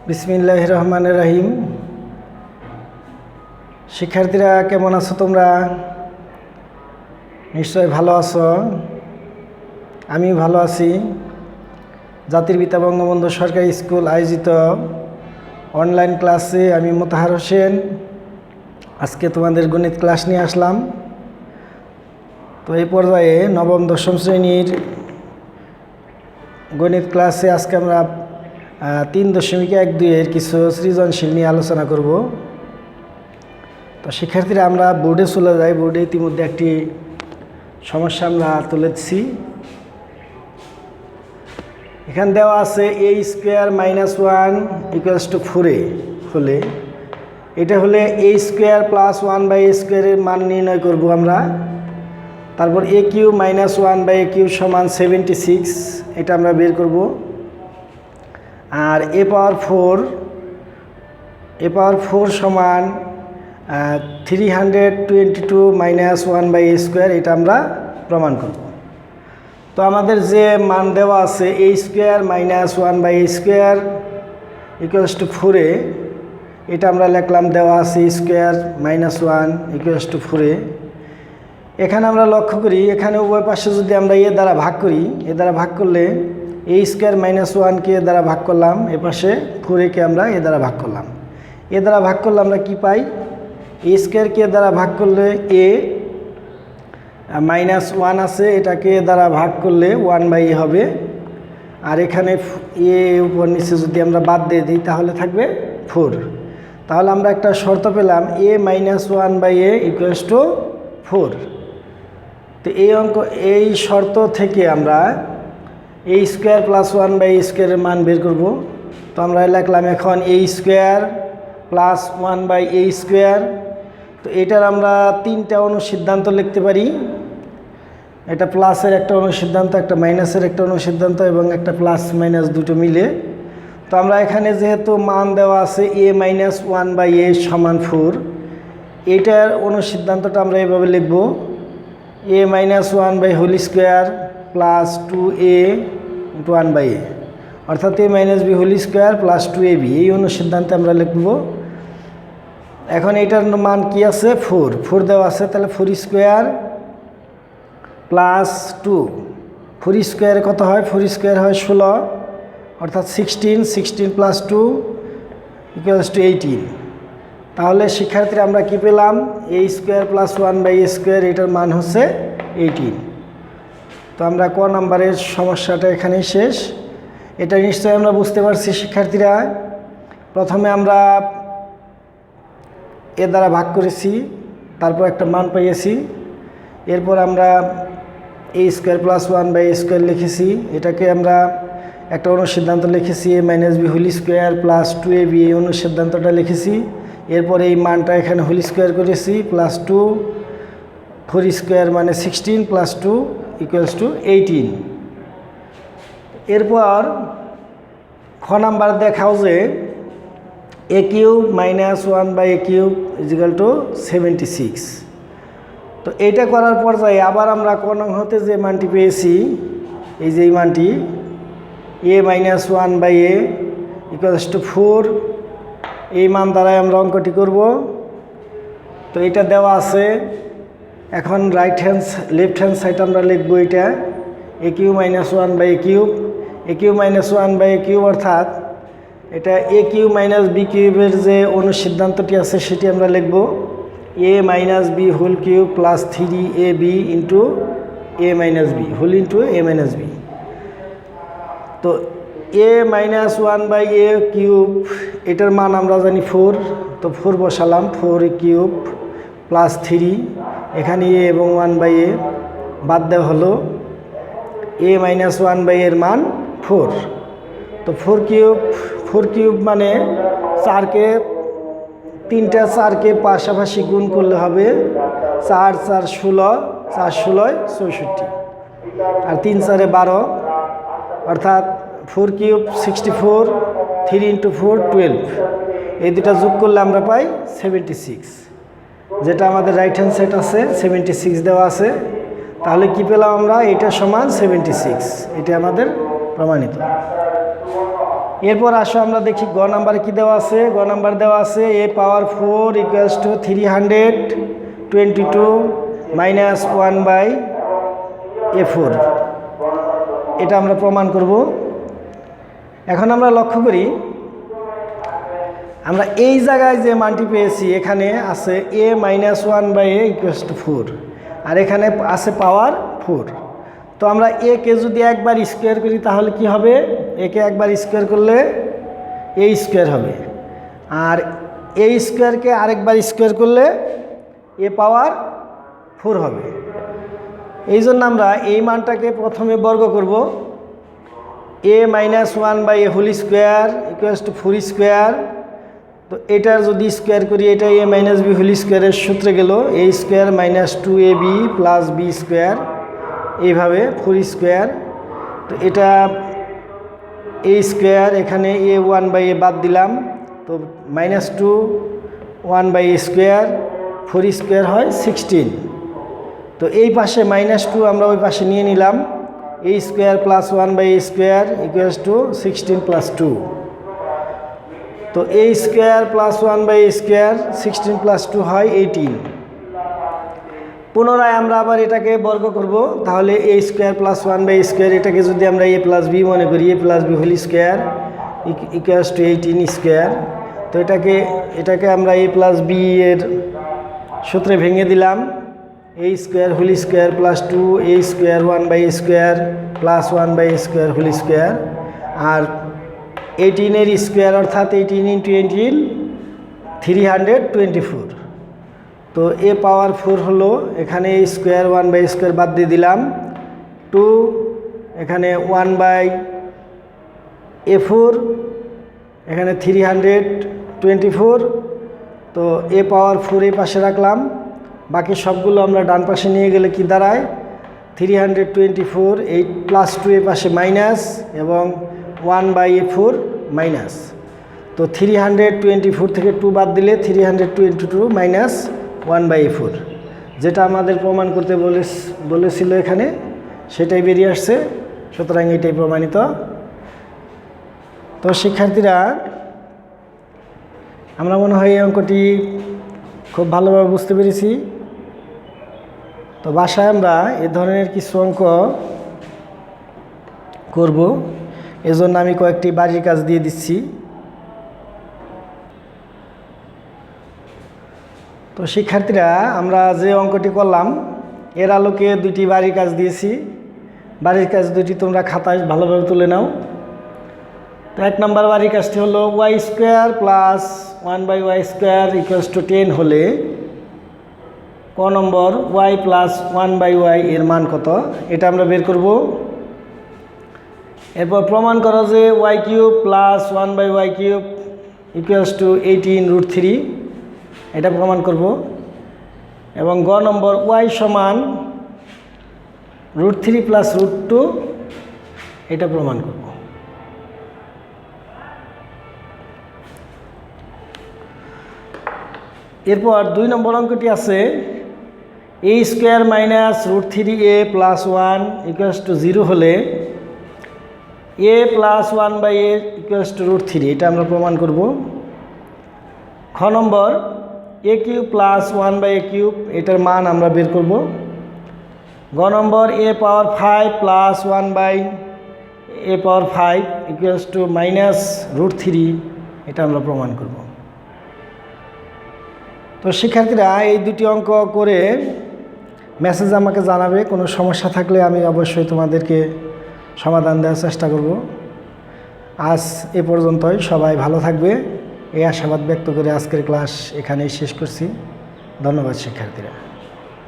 বিসমিল্লাহির রহমানির রহিম। শিক্ষার্থীরা কেমন আছো তোমরা? নিশ্চয় ভালো আছো। আমি ভালো আছি। জাতির পিতা বঙ্গবন্ধু সরকারি স্কুল আয়োজিত অনলাইন ক্লাসে আমি মোতাহার হোসেন আজকে তোমাদের গণিত ক্লাস নিয়ে আসলাম। তো এই পর্যায়ে নবম দশম শ্রেণীর গণিত ক্লাসে আজকে আমরা 3.12 কিছু সৃজনশীল নিয়ে আলোচনা করব। তো শিক্ষার্থীরা আমরা বোর্ডে চলে যাই। বোর্ডে ইতিমধ্যে একটি সমস্যা আমরা তুলেছি। এখানে দেওয়া আছে a² - 1 = 4a হলে এটা হলে a² + 1/a² এর মান নির্ণয় করব আমরা। তারপর a³ - 1/a³ = 76 এটা আমরা বের করব। আর a⁴ সমান 322 - 1/a² এটা আমরা প্রমাণ করব। তো আমাদের যে মান দেওয়া আছে a² - 1/a² = 4a এটা আমরা লিখলাম। দেওয়া আছে a² - 1 = 4a। এখানে আমরা লক্ষ্য করি এখানে উভয় পাশে যদি আমরা এ দ্বারা ভাগ করি, এ দ্বারা ভাগ করলে a² - 1 কে এ দ্বারা ভাগ করলাম, এ পাশে 4a কে আমরা এ দ্বারা ভাগ করলাম। এ দ্বারা ভাগ করলে আমরা কি পাই? a² কে দ্বারা ভাগ করলে a -1 আছে, এটাকে দ্বারা ভাগ করলে 1/a হবে। আর এখানে এ উপর নিচে যদি আমরা বাদ দিয়ে দিই তাহলে থাকবে 4। তাহলে আমরা একটা শর্ত পেলাম a - 1/a = 4। তো এই শর্ত থেকে আমরা a² + 1/a² এর মান বের করব। তো আমরা লিখলাম এখন a² + 1/a²। তো এটার আমরা 3টা অনুসিদ্ধান্ত লিখতে পারি। এটা প্লাসের একটা অনুসিদ্ধান্ত, একটা মাইনাসের একটা অনুসিদ্ধান্ত এবং একটা প্লাস মাইনাস দুটো মিলে। তো আমরা এখানে যেহেতু মান দেওয়া আছে a - 1/a = 4, এটার অনুসিদ্ধান্তটা আমরা এভাবে লিখব a - 1/² + 2a × 1/a, অর্থাৎ a - b² + 2ab এই অনুসিদ্ধান্তে আমরা লিখব। এখন এটার মান কি আছে? 4 দেওয়া আছে, তাহলে 4² + 2 4² কত হয়? 4² হয় 16, অর্থাৎ 16 + 2 = 18। তাহলে শিক্ষার্থীরা আমরা কি পেলাম? a² + 1/a² এটার মান হচ্ছে 18। তো আমরা ক নাম্বারের সমস্যাটা এখানেই শেষ। এটা নিশ্চয়ই আমরা বুঝতে পারছি শিক্ষার্থীরা। প্রথমে আমরা এ দ্বারা ভাগ করেছি, তারপর একটা মান পেয়েছি। এরপর আমরা a² + 1/a² লিখেছি, এটাকে আমরা একটা অনুসিদ্ধান্ত লিখেছি a - b² + 2ab এই অনুসিদ্ধান্তটা লিখেছি। এরপরে এই মানটা এখানে হোল স্কোয়ার করেছি +2 4² মানে 16 + 2 = 18। এরপর খ নাম্বার দেখাও যে a³ - 1/a³ = 76। তো এইটা করার পর্যায়ে আবার আমরা ক নং হতে যে মানটি পেয়েছি, এই যে এই মানটি a - 1/a = 4, এই মান দ্বারাই আমরা অঙ্কটি করব। তো এটা দেওয়া আছে। এখন লেফট হ্যান্ড সাইড আমরা লিখব এটা a³ - 1/a³। a³ - 1/a³ অর্থাৎ এটা a³ - b³ এর যে অনুসিদ্ধান্তটি আছে সেটি আমরা লিখব a - b³ + 3ab × a - b whole × a - b। তো a - 1/a³ এটার মান আমরা জানি 4। তো 4 বসালাম, 4³ + 3, এখানে a এবং 1/a বাদ দেওয়া হলো। a - 1/a এর মান 4। তো 4³ মানে 3টা 4কে পাশাপাশি গুণ করলে হবে 4 × 4 = 16, 4 × 16 = 64, আর 3 × 4 = 12, অর্থাৎ 4³ 64, 3 × 4 12। এই দুটা যোগ করলে আমরা পাই 76, যেটা আমাদের রাইট হ্যান্ড সাইড আছে 76 দেওয়া আছে। তাহলে কি পেলাম আমরা? এটা সমান 76, এটা আমাদের প্রমাণিত। এরপর আসো আমরা দেখি গ নাম্বারে কী দেওয়া আছে। গ নাম্বার দেওয়া আছে a power 4 equals to 322 minus 1/a4। এটা আমরা প্রমাণ করব। এখন আমরা লক্ষ্য করি আমরা এই জায়গায় যে মানটি পেয়েছি এখানে আছে a minus 1/a equals to 4 আর এখানে আছে পাওয়ার 4। তো আমরা a কে যদি একবার স্কোয়ার করি তাহলে কি হবে? a কে একবার স্কোয়ার করলে a স্কোয়ার হবে, আর a স্কোয়ারকে আরেকবার স্কোয়ার করলে a পাওয়ার 4 হবে। এই জন্য আমরা এই মানটাকে প্রথমে বর্গ করব। a minus 1/a whole square equals to 4 square. তো এটার যদি স্কোয়ার করি এটা a মাইনাস b হোল স্কোয়ারের সূত্রে গেল a square minus 2ab plus b square, এইভাবে 4 স্কোয়ার। তো এটা a স্কোয়ার, এখানে a 1/a বাদ দিলাম, তো মাইনাস 2 1/a স্কোয়ার, 4 স্কোয়ার হয় 16। তো এই পাশে মাইনাস 2 আমরা ওই পাশে নিয়ে নিলাম, a square plus 1/a square equals two 16 plus 2। তো a square plus 1/a square 16 plus 2 হয় 18। পুনরায় আমরা আবার এটাকে বর্গ করব, তাহলে a square plus 1/a square এটাকে যদি আমরা a প্লাস b মনে করি, a plus b whole square equals to 18 square. তো এটাকে আমরা a প্লাস b এর সূত্রে ভেঙে দিলাম, a square whole square plus 2a square 1/a square plus 1/a square whole square, আর 18 এর স্কোয়ার অর্থাৎ 18 ইন্টু 18 324। তো a পাওয়ার 4 হলো, এখানে a স্কোয়ার 1/a স্কোয়ার বাদ দিয়ে দিলাম, 2 এখানে 1/a4 এখানে 324। তো a পাওয়ার 4 এই পাশে রাখলাম, বাকি সবগুলো আমরা ডান পাশে নিয়ে গেলে কি দাঁড়ায় 324, 8 প্লাস 2 এ পাশে মাইনাস এবং 1/a4 মাইনাস। তো 324 থেকে 2 বাদ দিলে 322 মাইনাস 1/a4, যেটা আমাদের প্রমাণ করতে বলেছিল এখানে সেটাই বেরিয়ে আসছে, সুতরাং এটাই প্রমাণিত। তো শিক্ষার্থীরা আমরা মনে হয় এই অঙ্কটি খুব ভালোভাবে বুঝতে পেরেছি। তো বাসায় আমরা এ ধরনের কিছু অঙ্ক করব, এজন্য আমি কয়েকটি বাড়ির কাজ দিয়ে দিচ্ছি। তো শিক্ষার্থীরা আমরা যে অঙ্কটি করলাম এর আলোকে দুটি বাড়ির কাজ দিয়েছি। বাড়ির কাজ দুটি তোমরা খাতায় ভালোভাবে তুলে নাও। তো 1 নম্বর বাড়ির কাজটি হলো y square plus 1/y square equals two 10 হলে ক নম্বর y প্লাস 1/y এর মান কত, এটা আমরা বের করব। এরপর প্রমাণ করো যে y cube plus 1/y cube equals to 18√3, এটা প্রমাণ করব। এবং গ নম্বর y সমান √3 প্লাস √2, এটা প্রমাণ করব। এরপর 2 নম্বর অঙ্কটি আছে a square minus √3a plus 1 equals to 0 হলে a plus 1/a equals to √3, এটা আমরা প্রমাণ করব। খ নম্বর a cube plus 1/a cube, এটার মান আমরা বের করব। গ নম্বর a power 5 plus 1/a power 5 equals to minus √3, এটা আমরা প্রমাণ করব। তো শিক্ষার্থীরা এই দুটি অঙ্ক করে মেসেজ আমাকে জানাবে, কোনো সমস্যা থাকলে আমি অবশ্যই তোমাদেরকে সমাধান দেওয়ার চেষ্টা করব। আজ এ পর্যন্তই, সবাই ভালো থাকবে এই আশাবাদ ব্যক্ত করে আজকের ক্লাস এখানেই শেষ করছি। ধন্যবাদ শিক্ষার্থীরা।